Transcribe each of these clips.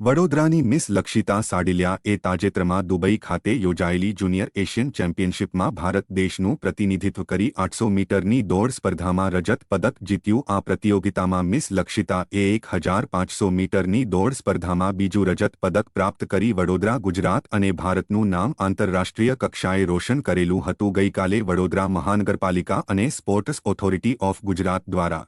વડોદરાની મિસ લક્ષિતા સાડિલિયા એ તાજેતરમાં દુબઈ ખાતે યોજાયેલી જુનિયર એશિયન ચેમ્પિયનશિપમાં ભારત દેશનું પ્રતિનિધિત્વ કરી 800 મીટરની દોડ સ્પર્ધામાં રજત પદક જીત્યું। આ પ્રતિયોગિતામાં મિસ લક્ષિતા એ 1500 મીટરની દોડ સ્પર્ધામાં બીજું રજત પદક પ્રાપ્ત કરી વડોદરા ગુજરાત અને ભારતનું નામ આંતરરાષ્ટ્રીય કક્ષાએ રોશન કરેલું હતું। ગઈકાલે વડોદરા મહાનગરપાલિકા અને સ્પોર્ટ્સ ઓથોરિટી ઓફ ગુજરાત દ્વારા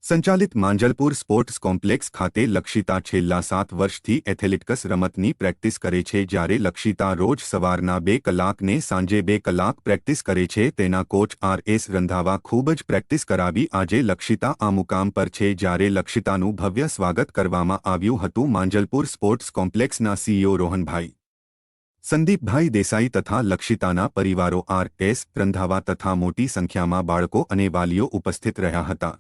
સંચાલિત માંજલપુર સ્પોર્ટ્સ કોમ્પ્લેક્સ ખાતે લક્ષિતા છેલ્લા 7 વર્ષથી એથ્લેટિક્સ રમતની પ્રેક્ટિસ કરે છે। જ્યારે લક્ષિતા રોજ સવારના 2 કલાક ને સાંજે 2 કલાક પ્રેક્ટિસ કરે છે। તેના કોચ RS રંધાવા ખૂબ જ પ્રેક્ટિસ કરાવી આજે લક્ષિતા આ મુકામ પર છે। જ્યારે લક્ષિતાનું ભવ્ય સ્વાગત કરવામાં આવ્યું હતું। માંજલપુર સ્પોર્ટ્સ કોમ્પ્લેક્સના CEO રોહનભાઈ સંદીપભાઈ દેસાઈ તથા લક્ષિતાના પરિવારો RS રંધાવા તથા મોટી સંખ્યામાં બાળકો અને વાલીઓ ઉપસ્થિત રહ્યા હતા।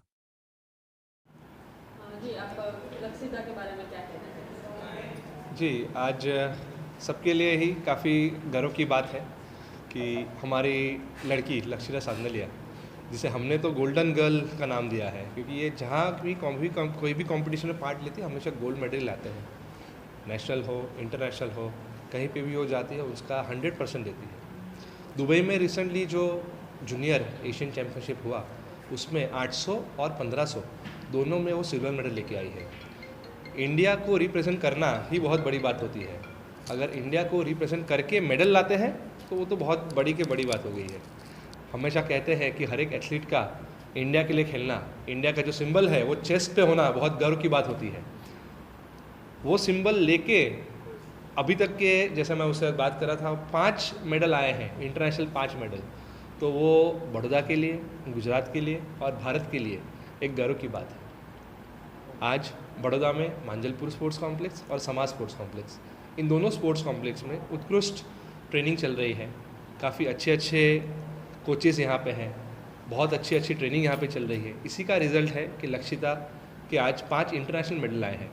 जी, आज सबके लिए ही काफ़ी गर्व की बात है कि हमारी लड़की लक्षिता सान्यालिया, जिसे हमने तो गोल्डन गर्ल का नाम दिया है, क्योंकि ये जहाँ भी कोई भी कंपटीशन में पार्ट लेती है हमेशा गोल्ड मेडल लाते हैं। नेशनल हो, इंटरनेशनल हो, कहीं पे भी हो जाती है उसका 100% देती है। दुबई में रिसेंटली जो जूनियर एशियन चैम्पियनशिप हुआ उसमें 800 और 1500 दोनों में वो सिल्वर मेडल लेके आई है। इंडिया को रिप्रेजेंट करना ही बहुत बड़ी बात होती है। अगर इंडिया को रिप्रेजेंट करके मेडल लाते हैं तो वो तो बहुत बड़ी के बड़ी बात हो गई है। हमेशा कहते हैं कि हर एक एथलीट का इंडिया के लिए खेलना, इंडिया का जो सिंबल है वो चेस्ट पे होना बहुत गर्व की बात होती है। वो सिंबल लेके अभी तक के, जैसे मैं उससे बात कर रहा था, 5 मेडल आए हैं, इंटरनेशनल 5 मेडल। तो वो बड़ौदा के लिए, गुजरात के लिए और भारत के लिए एक गर्व की बात है। आज बड़ौदा में मांजलपुर स्पोर्ट्स कॉम्प्लेक्स और समाज स्पोर्ट्स कॉम्प्लेक्स, इन दोनों स्पोर्ट्स कॉम्प्लेक्स में उत्कृष्ट ट्रेनिंग चल रही है। काफ़ी अच्छे कोचेस यहाँ पे हैं, बहुत अच्छी ट्रेनिंग यहाँ पे चल रही है। इसी का रिज़ल्ट है कि लक्षिता के आज 5 इंटरनेशनल मेडल आए हैं।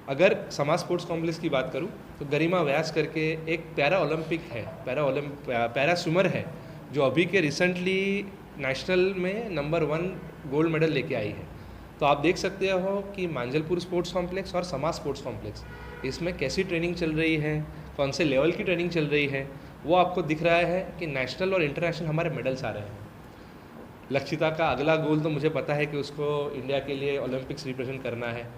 अगर समाज स्पोर्ट्स कॉम्प्लेक्स की बात करूँ तो गरिमा व्यास करके एक पैरा ओलंपिक है, पैरा स्विमर है, जो अभी के रिसेंटली नेशनल में नंबर 1 गोल्ड मेडल लेके आई है। तो आप देख सकते हो कि मांजलपुर स्पोर्ट्स कॉम्प्लेक्स और समाज स्पोर्ट्स कॉम्प्लेक्स, इसमें कैसी ट्रेनिंग चल रही है, कौन से लेवल की ट्रेनिंग चल रही है, वो आपको दिख रहा है कि नेशनल और इंटरनेशनल हमारे मेडल्स आ रहे हैं। लक्षिता का अगला गोल तो मुझे पता है कि उसको इंडिया के लिए ओलंपिक्स रिप्रेजेंट करना है।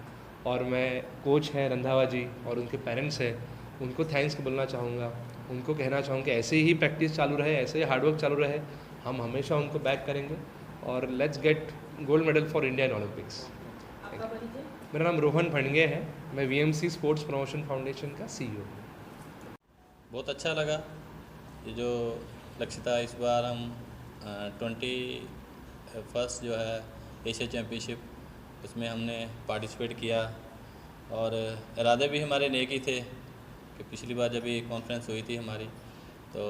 और मैं कोच हैं रंधावा जी और उनके पेरेंट्स हैं, उनको थैंक्स बोलना चाहूँगा। उनको कहना चाहूँगा कि ऐसे ही प्रैक्टिस चालू रहे, ऐसे ही हार्डवर्क चालू रहे, हम हमेशा उनको बैक करेंगे और let's get gold medal for India in Olympics. मेरा नाम रोहन भणगे है, मैं VMC स्पोर्ट्स प्रमोशन फाउंडेशन का CEO। बहुत अच्छा लगा ये जो लक्षिता इस बार हम 21st जो है एशिया चैम्पियनशिप, उसमें हमने पार्टिसिपेट किया। और इरादे भी हमारे नेक ही थे कि पिछली बार जब ये कॉन्फ्रेंस हुई थी हमारी, तो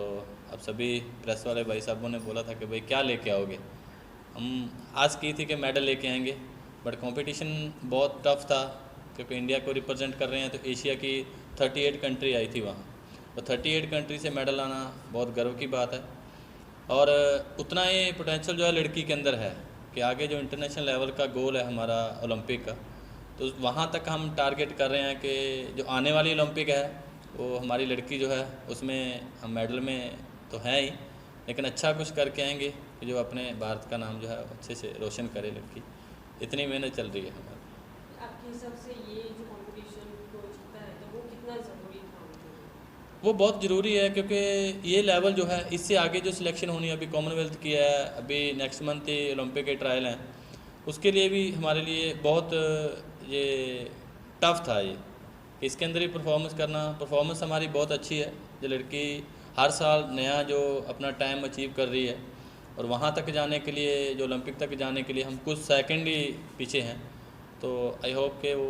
अब सभी प्रेस वाले भाई साहबों ने बोला था कि भाई क्या लेके आओगे। हम आस की थी कि मेडल लेके आएंगे, बट कंपटीशन बहुत टफ था क्योंकि इंडिया को रिप्रेजेंट कर रहे हैं। तो एशिया की 38 कंट्री आई थी वहाँ, तो 38 कंट्री से मेडल आना बहुत गर्व की बात है। और उतना ही पोटेंशियल जो है लड़की के अंदर है कि आगे जो इंटरनेशनल लेवल का गोल है हमारा ओलंपिक का, तो वहाँ तक हम टारगेट कर रहे हैं कि जो आने वाली ओलंपिक है वो हमारी लड़की जो है उसमें हम मेडल में तो हैं ही, लेकिन अच्छा कुछ करके आएंगे कि जो अपने भारत का नाम जो है अच्छे से रोशन करे लड़की। इतनी मेहनत चल रही है हमारी। आपके हिसाब से ये जो कंपटीशन को जीतना है तो वो कितना ज़रूरी था? वो बहुत ज़रूरी है क्योंकि ये लेवल जो है, इससे आगे जो सिलेक्शन होनी है, अभी कॉमनवेल्थ की है, अभी नेक्स्ट मंथ ही ओलंपिक के ट्रायल हैं, उसके लिए भी हमारे लिए बहुत ये टफ था ये कि इसके अंदर ही परफॉर्मेंस हमारी बहुत अच्छी है। जो लड़की हर साल नया जो अपना टाइम अचीव कर रही है और वहाँ तक जाने के लिए, जो ओलंपिक तक जाने के लिए हम कुछ सेकंड ही पीछे हैं। तो आई होप कि वो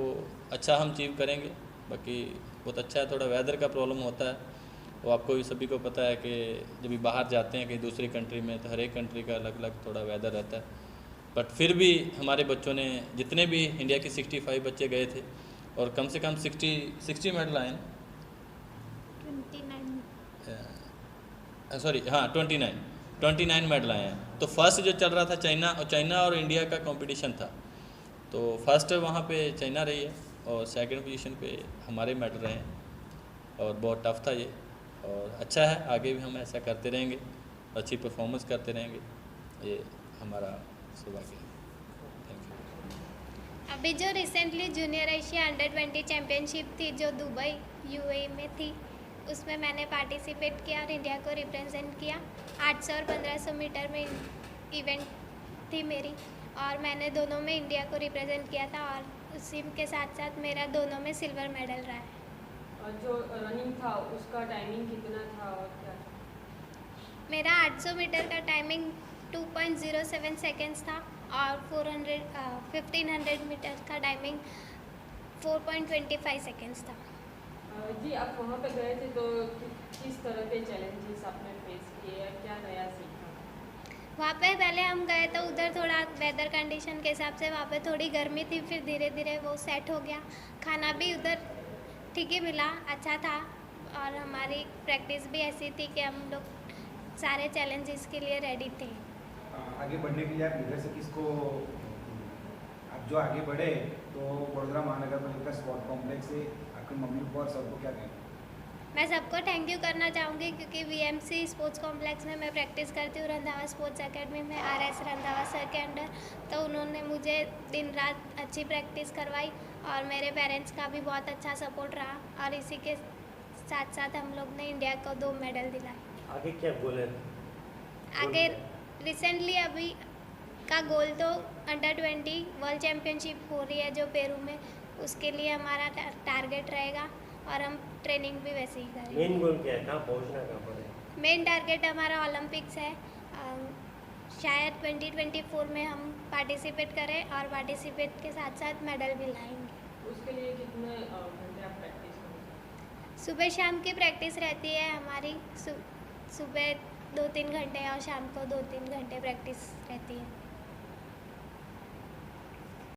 अच्छा हम अचीव करेंगे। बाकी बहुत अच्छा है, थोड़ा वेदर का प्रॉब्लम होता है, वो आपको भी सभी को पता है कि जब भी बाहर जाते हैं कहीं दूसरी कंट्री में तो हर एक कंट्री का अलग अलग थोड़ा वेदर रहता है। बट फिर भी हमारे बच्चों ने, जितने भी इंडिया के 65 बच्चे गए थे और कम से कम 60 मेडल आए, 29 मेडल आए हैं। तो फर्स्ट जो चल रहा था चाइना और इंडिया का कंपटीशन था, तो फर्स्ट वहाँ पे चाइना रही है और सेकंड पोजीशन पे हमारे मेडल रहे हैं और बहुत टफ था ये, और अच्छा है, आगे भी हम ऐसा करते रहेंगे, अच्छी परफॉर्मेंस करते रहेंगे, ये हमारा सौभाग्य है। Thank you. अभी जो recently junior Asia under 20 championship थी जो दुबई यूएई में थी, उसमें मैंने पार्टिसिपेट किया और इंडिया को रिप्रेजेंट किया। 800 और 1500 मीटर में इवेंट थी मेरी, और मैंने दोनों में इंडिया को रिप्रेजेंट किया था, और उसी के साथ साथ मेरा दोनों में सिल्वर मेडल रहा है। और जो रनिंग था उसका टाइमिंग कितना था और क्या था? मेरा 800 मीटर का टाइमिंग 2.07 सेकेंड्स था, और 1500 मीटर का टाइमिंग 4.25 सेकेंड्स था। जी, आप वहाँ पे गए थे तो किस तरह के चैलेंजेस आपने फेस किए, क्या नया सीखा? वहाँ पे पहले हम गए तो उधर थोड़ा वेदर कंडीशन के हिसाब से वहाँ पे थोड़ी गर्मी थी, फिर धीरे धीरे वो सेट हो गया। खाना भी उधर ठीक ही मिला, अच्छा था, और हमारी प्रैक्टिस भी ऐसी थी कि हम लोग सारे चैलेंजेस के लिए रेडी थे। आगे बढ़ने के लिए आप लीडर से किसको, आप जो आगे बढ़े तो वडोदरा महानगर पालिका स्पोर्ट कॉम्प्लेक्स से आपके मम्मी पापा और सबको क्या कहना? मैं सबको थैंक यू करना चाहूँगी, क्योंकि वीएमसी स्पोर्ट्स कॉम्प्लेक्स में मैं प्रैक्टिस करती हूँ रंधावा स्पोर्ट्स एकेडमी में आरएस रंधावा सर के अंडर। तो उन्होंने मुझे दिन रात अच्छी प्रैक्टिस करवाई, और मेरे पेरेंट्स का भी बहुत अच्छा सपोर्ट रहा, और इसी के साथ साथ हम लोग ने इंडिया को 2 मेडल दिलाए। आगे क्या गोल है? आगे रिसेंटली अभी का गोल तो अंडर 20 वर्ल्ड चैम्पियनशिप हो रही है जो पेरू में, उसके लिए हमारा टारगेट रहेगा, और हम ट्रेनिंग भी वैसे ही करेंगे। मेन गोल क्या है, कहाँ पहुँचना, कहाँ पर है? मेन टारगेट हमारा ओलंपिक्स है, शायद 2024 में हम पार्टिसिपेट करें, और पार्टिसिपेट के साथ साथ मेडल भी लाएंगे। उसके लिए कितने घंटे आप प्रैक्टिस करेंगे? सुबह शाम की प्रैक्टिस रहती है हमारी, सुबह 2-3 घंटे और शाम को 2-3 घंटे प्रैक्टिस रहती है।